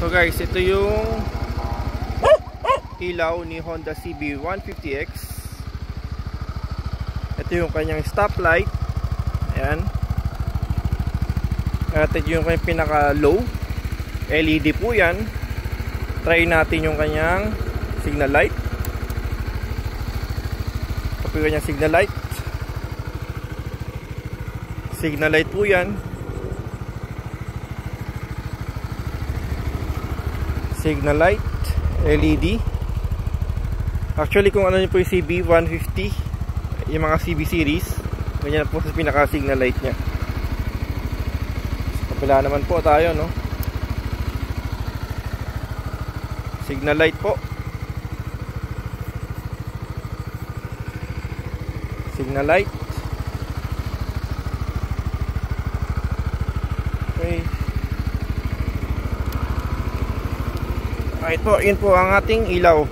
So guys, ito yung ilaw ni Honda CB150X. Ito yung kanyang stoplight. Ayan. At ito yung kanyang pinaka low. LED po yan. Try natin yung kanyang signal light. Ito po yung kanyang signal light. Signal light po yan. Signal light, LED. Actually, kung ano nyo po yung CB150, yung mga CB series, ganyan po sa pinaka signal light nya. Sa kapila naman po tayo, no? Signal light po. Signal light. Okay. Ito, yun po ang ating ilaw.